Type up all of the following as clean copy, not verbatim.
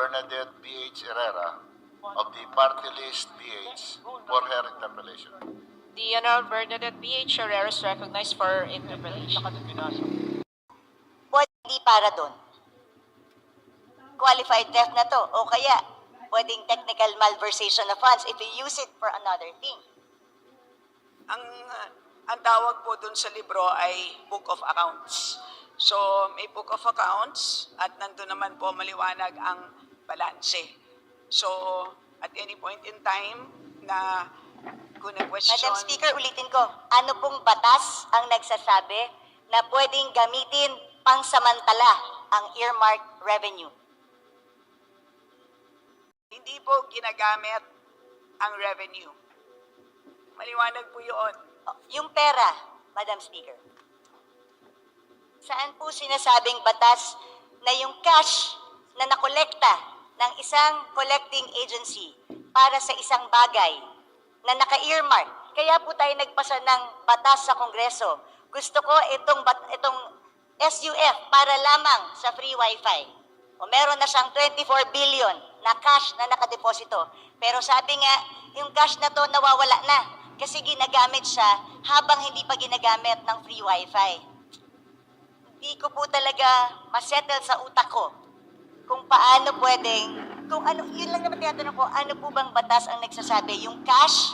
Bernadette B.H. Herrera of the party list BH for her interpellation. The Honorable Bernadette B.H. Herrera is recognized for interpellation. Pwede hindi para doon. Qualified theft na to. O kaya, pwedeng technical malversation of funds if you use it for another thing. Ang tawag po dun sa libro ay Book of Accounts. So, may Book of Accounts at nandun naman po maliwanag ang balanse. So, at any point in time na kung na-question... Madam Speaker, ulitin ko, ano pong batas ang nagsasabi na pwedeng gamitin pangsamantala ang earmarked revenue? Hindi po ginagamit ang revenue. Maliwanag po yun. Yung pera, Madam Speaker. Saan po sinasabing batas na yung cash na nakolekta ng isang collecting agency para sa isang bagay na naka-earmark? Kaya po tayo nagpasa ng batas sa Kongreso. Gusto ko itong SUF para lamang sa free wifi. O meron na siyang 24 billion na cash na nakadeposito. Pero sabi nga, yung cash na to nawawala na kasi ginagamit siya habang hindi pa ginagamit ng free wifi. Hindi ko po talaga masettle sa utak ko kung paano pwedeng, kung ano, yun lang naman tinatanong ko, ano po bang batas ang nagsasabi, yung cash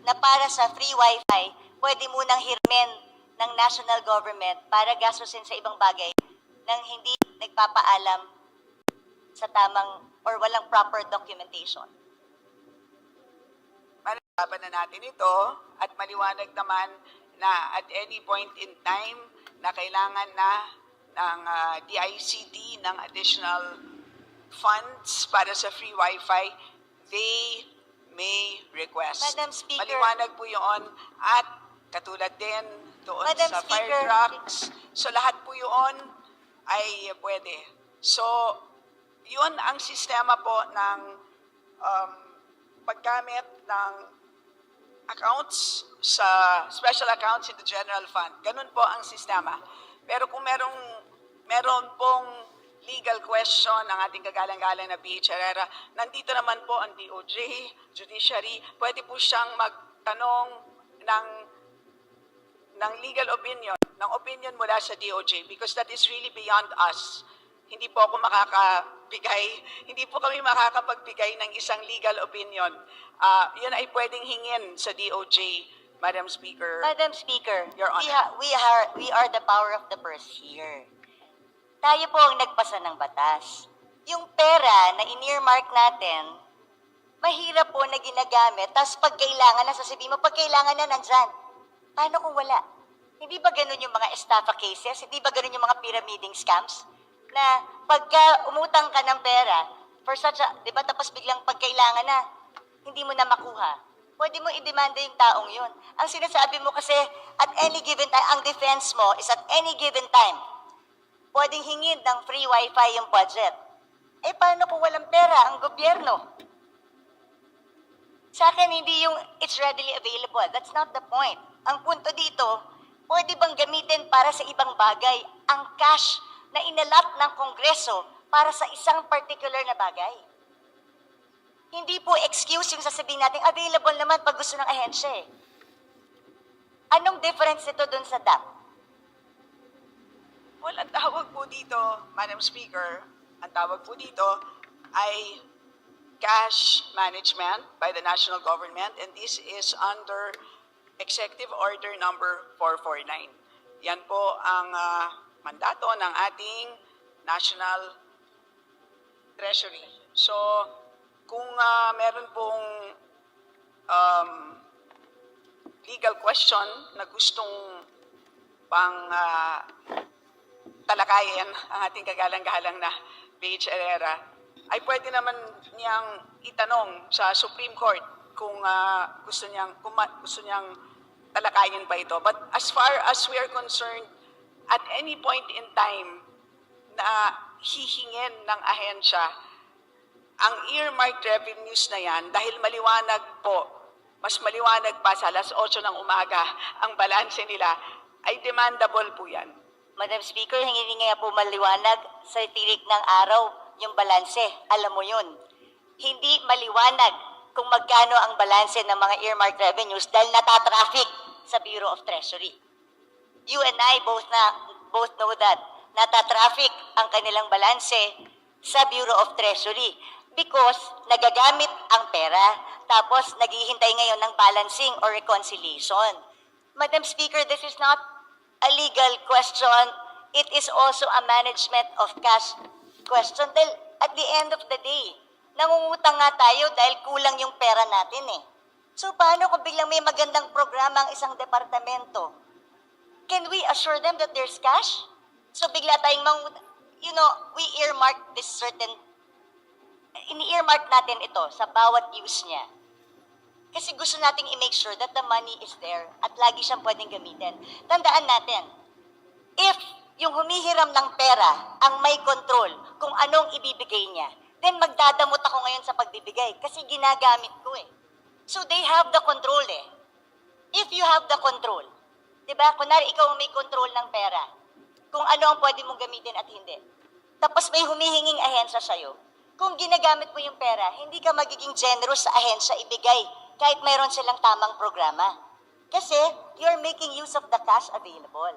na para sa free wifi, pwede munang hirmin ng national government para gastusin sa ibang bagay nang hindi nagpapaalam sa tamang or walang proper documentation. Malalaban na natin ito at maliwanag naman na at any point in time na kailangan na ng DICT ng additional funds para sa free wifi, they may request. Madam Speaker. Maliwanag po yun at katulad din doon Madam sa Speaker. fire trucks. So lahat po yun ay pwede. So yun ang sistema po ng paggamit ng accounts sa special accounts in the general fund. Ganun po ang sistema. Pero kung meron pong legal question ng ating kagalang-galang na B.H. Herrera, nandito naman po ang DOJ, Judiciary, pwede po siyang magtanong ng legal opinion, ng opinion mula sa DOJ because that is really beyond us. Hindi po ako hindi po kami makakapagbigay ng isang legal opinion. Yun ay pwedeng hingin sa DOJ, Madam Speaker. Madam Speaker, Your Honor. we are the power of the purse here. Tayo po ang nagpasa ng batas. Yung pera na in-earmark natin, mahirap po na ginagamit, tapos pag kailangan na, sasabihin mo, pag kailangan na, nandyan. Paano kung wala? Hindi ba ganun yung mga estafa cases? Hindi ba ganun yung mga pyramiding scams? Na pagka umutang ka ng pera, for such a, di ba, tapos biglang pag kailangan na, hindi mo na makuha. Pwede mo i-demanda yung taong yun. Ang sinasabi mo kasi, at any given time, ang defense mo is at any given time, pwedeng hingin ng free wifi yung budget. Eh, paano kung walang pera ang gobyerno? Sa akin, hindi yung it's readily available. That's not the point. Ang punto dito, pwede bang gamitin para sa ibang bagay ang cash na inalat ng Kongreso para sa isang particular na bagay? Hindi po excuse yung sasabihin natin, available naman pag gusto ng ahensya eh. Anong difference ito dun sa DAP? Well, ang tawag po dito, Madam Speaker, ang tawag po dito ay cash management by the national government, and this is under Executive Order number 449. Yan po ang mandato ng ating National Treasury. So, kung meron pong legal question na gustong pang talakayin ang ating kagalang-galang na B.H. Herrera, ay pwede naman niyang itanong sa Supreme Court kung gusto niyang talakayin pa ito. But as far as we are concerned, at any point in time na hihingin ng ahensya ang earmarked revenues na yan, dahil maliwanag po, mas maliwanag pa sa alas 8 ng umaga ang balanse nila, ay demandable po yan. Madam Speaker, hindi nga po maliwanag sa tirik ng araw yung balanse. Alam mo yun. Hindi maliwanag kung magkano ang balanse ng mga earmark revenues dahil natatraffic sa Bureau of Treasury. You and I both know that natatraffic ang kanilang balanse sa Bureau of Treasury because nagagamit ang pera tapos naghihintay ngayon ng balancing or reconciliation. Madam Speaker, this is not a legal question. It is also a management of cash question. Dahil at the end of the day, nangungutang nga tayo dahil kulang yung pera natin eh. So paano kung biglang may magandang programa ang isang departamento? Can we assure them that there's cash? So bigla tayong we earmark this certain, ini-earmark natin ito sa bawat use niya. Kasi gusto nating i-make sure that the money is there at lagi siyang pwedeng gamitin. Tandaan natin, if yung humihiram ng pera ang may control kung anong ibibigay niya, then magdadamot ako ngayon sa pagbibigay kasi ginagamit ko eh. So they have the control eh. If you have the control, di ba? Kunwari ikaw ang may control ng pera, kung ano ang pwede mong gamitin at hindi. Tapos may humihinging ahensya sa'yo. Kung ginagamit mo yung pera, hindi ka magiging generous sa ahensya ibigay kahit mayroon silang tamang programa. Kasi you're making use of the cash available.